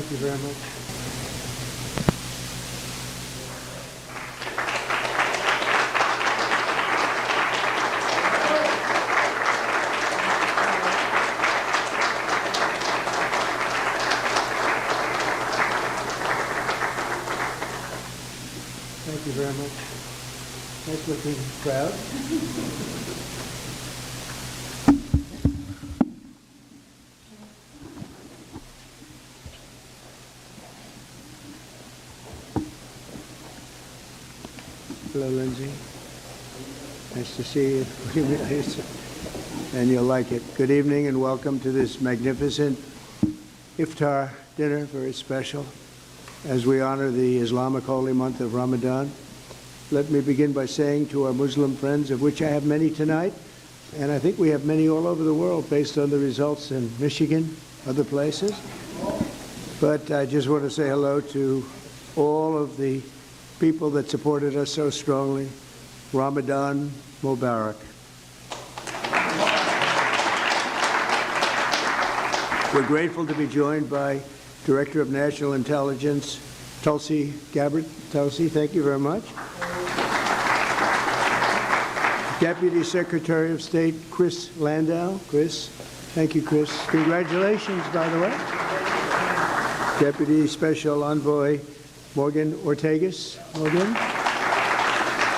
Thank you very much. Thank you very much. Nice looking crowd. Hello, Lindsay. Nice to see you. And you'll like it. Good evening and welcome to this magnificent Iftar dinner, very special, as we honor the Islamic holy month of Ramadan. Let me begin by saying to our Muslim friends, of which I have many tonight, and I think we have many all over the world based on the results in Michigan, other places. But I just want to say hello to all of the people that supported us so strongly. Ramadan Mubarak. We're grateful to be joined by Director of National Intelligence, Tulsi Gabbard. Tulsi, thank you very much. Deputy Secretary of State, Chris Landau. Chris, thank you, Chris. Congratulations, by the way. Deputy Special Envoy, Morgan Ortegas. Morgan?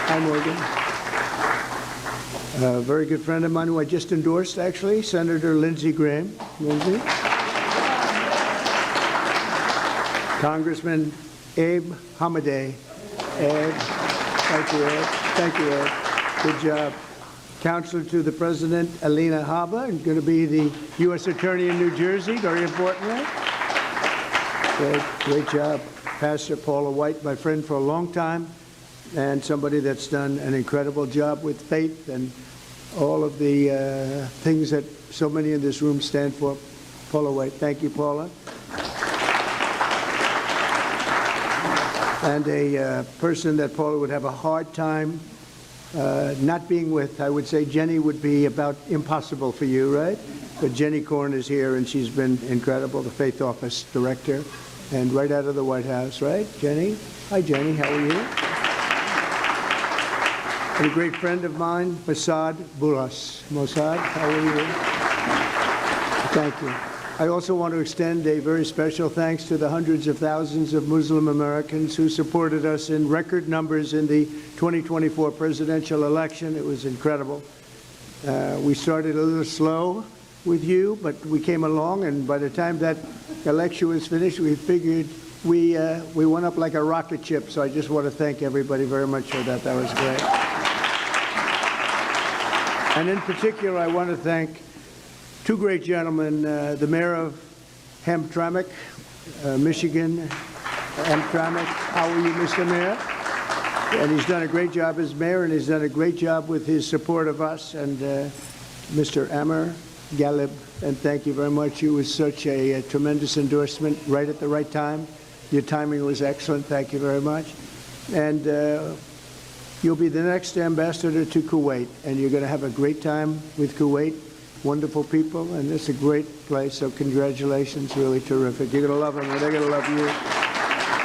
Hi, Morgan. A very good friend of mine who I just endorsed, actually, Senator Lindsey Graham. Lindsey? Congressman Abe Hamadeh. Ed, thank you, Ed. Thank you, Ed. Good job. Counselor to the President, Alina Habba, and going to be the U.S. Attorney in New Jersey, very importantly. Great job. Pastor Paula White, my friend for a long time, and somebody that's done an incredible job with faith and all of the things that so many in this room stand for. Paula White, thank you, Paula. And a person that Paula would have a hard time not being with, I would say Jenny would be about impossible for you, right? But Jenny Korn is here, and she's been incredible, the Faith Office Director, and right out of the White House, right? Jenny? Hi, Jenny. How are you? And a great friend of mine, Mossad Buras. Mossad, how are you? Thank you. I also want to extend a very special thanks to the hundreds of thousands of Muslim Americans who supported us in record numbers in the 2024 presidential election. It was incredible. We started a little slow with you, but we came along, and by the time that election was finished, we figured we went up like a rocket ship. So I just want to thank everybody very much for that. That was great. And in particular, I want to thank two great gentlemen, the mayor of Hamtramck, Michigan. Hamtramck, how are you, Mr. Mayor? And he's done a great job as mayor, and he's done a great job with his support of us, and Mr. Amr Galib, and thank you very much. You was such a tremendous endorsement right at the right time. Your timing was excellent. Thank you very much. And you'll be the next ambassador to Kuwait, and you're going to have a great time with Kuwait. Wonderful people, and it's a great place, so congratulations, really terrific. You're going to love them, and they're going to love you.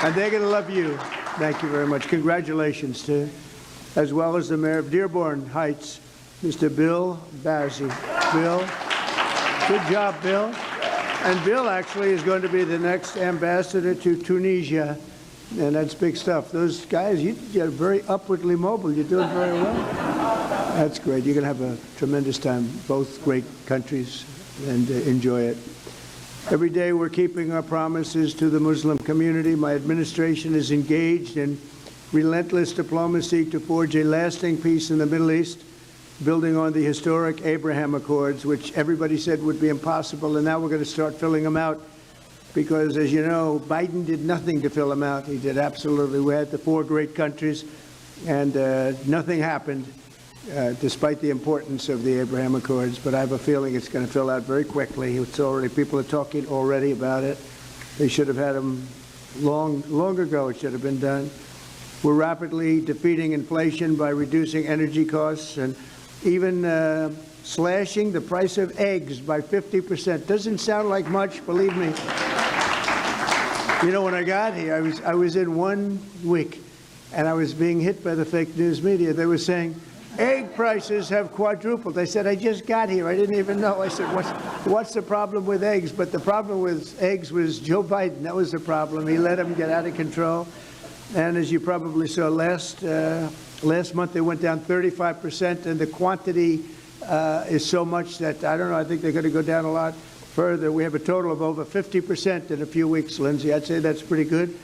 And they're going to love you. Thank you very much. Congratulations to, as well as the mayor of Dearborn Heights, Mr. Bill Bazzi. Bill, good job, Bill. And Bill actually is going to be the next ambassador to Tunisia, and that's big stuff. Those guys, you're very upwardly mobile. You're doing very well. That's great. You're going to have a tremendous time, both great countries, and enjoy it. Every day we're keeping our promises to the Muslim community. My administration is engaged in relentless diplomacy to forge a lasting peace in the Middle East, building on the historic Abraham Accords, which everybody said would be impossible, and now we're going to start filling them out because, as you know, Biden did nothing to fill them out. He did absolutely. We had the four great countries, and nothing happened. Despite the importance of the Abraham Accords, but I have a feeling it's going to fill out very quickly. It's already, people are talking already about it. They should have had them long ago. It should have been done. We're rapidly defeating inflation by reducing energy costs and even slashing the price of eggs by 50%. Doesn't sound like much, believe me. You know, when I got here, I was in 1 week, and I was being hit by the fake news media. They were saying, egg prices have quadrupled. I said, I just got here. I didn't even know. I said, what's the problem with eggs? But the problem with eggs was Joe Biden. That was the problem. He let them get out of control. And as you probably saw last month, they went down 35%, and the quantity is so much that, I don't know, I think they're going to go down a lot further. We have a total of over 50% in a few weeks, Lindsay. I'd say that's pretty good.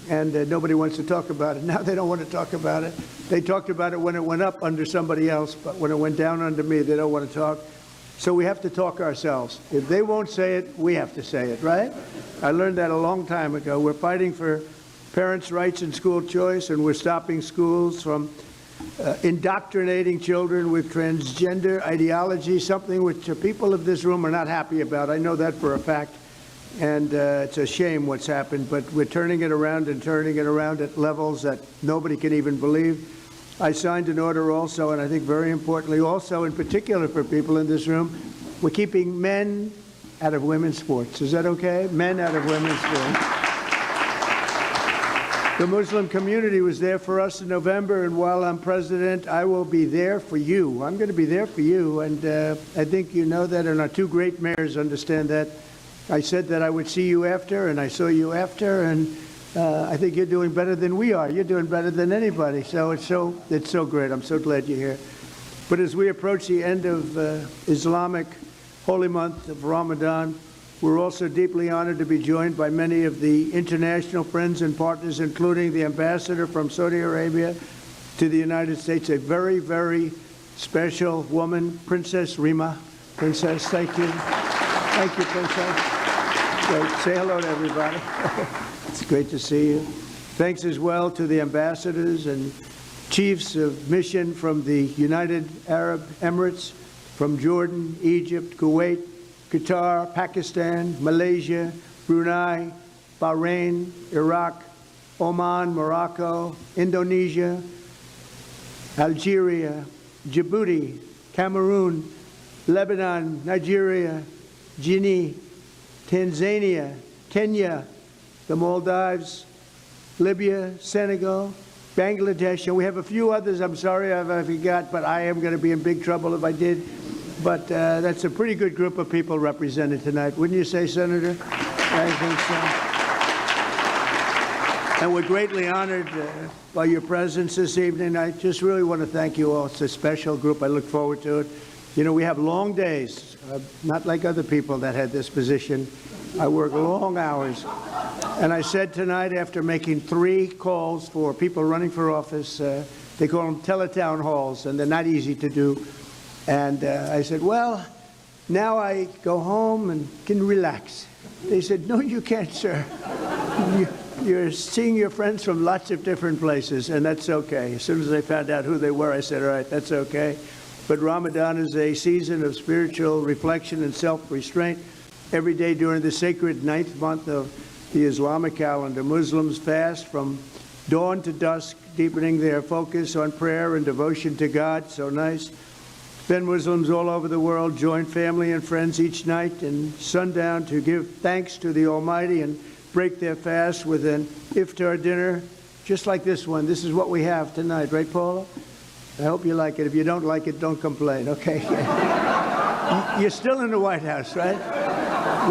And nobody wants to talk about it. Now they don't want to talk about it. They talked about it when it went up under somebody else, but when it went down under me, they don't want to talk. So we have to talk ourselves. If they won't say it, we have to say it, right? I learned that a long time ago. We're fighting for parents' rights and school choice, and we're stopping schools from indoctrinating children with transgender ideology, something which people of this room are not happy about. I know that for a fact. And it's a shame what's happened, but we're turning it around and turning it around at levels that nobody can even believe. I signed an order also, and I think very importantly also, in particular for people in this room, we're keeping men out of women's sports. Is that okay? Men out of women's sports. The Muslim community was there for us in November, and while I'm president, I will be there for you. I'm going to be there for you, and I think you know that, and our two great mayors understand that. I said that I would see you after, and I saw you after, and I think you're doing better than we are. You're doing better than anybody. So it's so great. I'm so glad you're here. But as we approach the end of Islamic holy month of Ramadan, we're also deeply honored to be joined by many of the international friends and partners, including the ambassador from Saudi Arabia to the United States, a very, very special woman, Princess Rima. Princess, thank you. Thank you, Princess. Great. Say hello to everybody. It's great to see you. Thanks as well to the ambassadors and chiefs of mission from the United Arab Emirates, from Jordan, Egypt, Kuwait, Qatar, Pakistan, Malaysia, Brunei, Bahrain, Iraq, Oman, Morocco, Indonesia, Algeria, Djibouti, Cameroon, Lebanon, Nigeria, Guinea, Tanzania, Kenya, the Maldives, Libya, Senegal, Bangladesh, and we have a few others. I'm sorry if I forgot, but I am going to be in big trouble if I did. But that's a pretty good group of people represented tonight. Wouldn't you say, Senator? I think so. And we're greatly honored by your presence this evening. I just really want to thank you all. It's a special group. I look forward to it. You know, we have long days, not like other people that had this position. I work long hours. And I said tonight, after making 3 calls for people running for office, they call them teletown halls, and they're not easy to do. And I said, well, now I go home and can relax. They said, no, you can't, sir. You're seeing your friends from lots of different places, and that's okay. As soon as I found out who they were, I said, all right, that's okay. But Ramadan is a season of spiritual reflection and self-restraint. Every day during the sacred 9th month of the Islamic calendar, Muslims fast from dawn to dusk, deepening their focus on prayer and devotion to God. So nice. Then Muslims all over the world join family and friends each night and sundown to give thanks to the Almighty and break their fast with an Iftar dinner, just like this one. This is what we have tonight, right, Paula? I hope you like it. If you don't like it, don't complain, okay? You're still in the White House, right?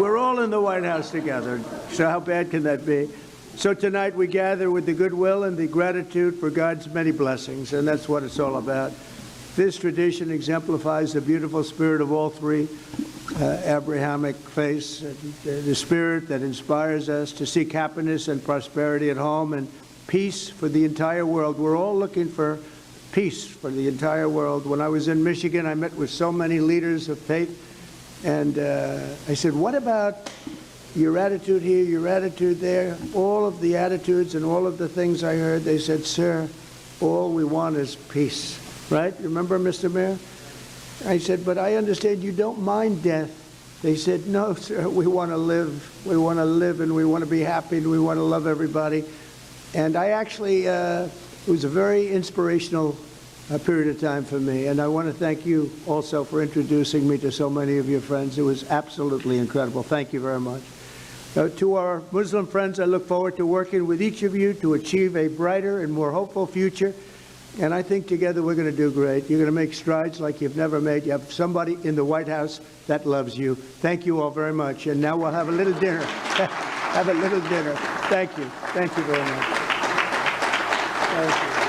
We're all in the White House together, so how bad can that be? So tonight we gather with the goodwill and the gratitude for God's many blessings, and that's what it's all about. This tradition exemplifies the beautiful spirit of all 3 Abrahamic faiths, the spirit that inspires us to seek happiness and prosperity at home and peace for the entire world. We're all looking for peace for the entire world. When I was in Michigan, I met with so many leaders of faith, and I said, what about your attitude here, your attitude there? All of the attitudes and all of the things I heard, they said, sir, all we want is peace. Right? Remember, Mr. Mayor? I said, but I understand you don't mind death. They said, no, sir, we want to live. We want to live, and we want to be happy, and we want to love everybody. And I actually, it was a very inspirational period of time for me. And I want to thank you also for introducing me to so many of your friends. It was absolutely incredible. Thank you very much. To our Muslim friends, I look forward to working with each of you to achieve a brighter and more hopeful future. And I think together we're going to do great. You're going to make strides like you've never made. You have somebody in the White House that loves you. Thank you all very much. And now we'll have a little dinner. Have a little dinner. Thank you. Thank you very much. Thank you.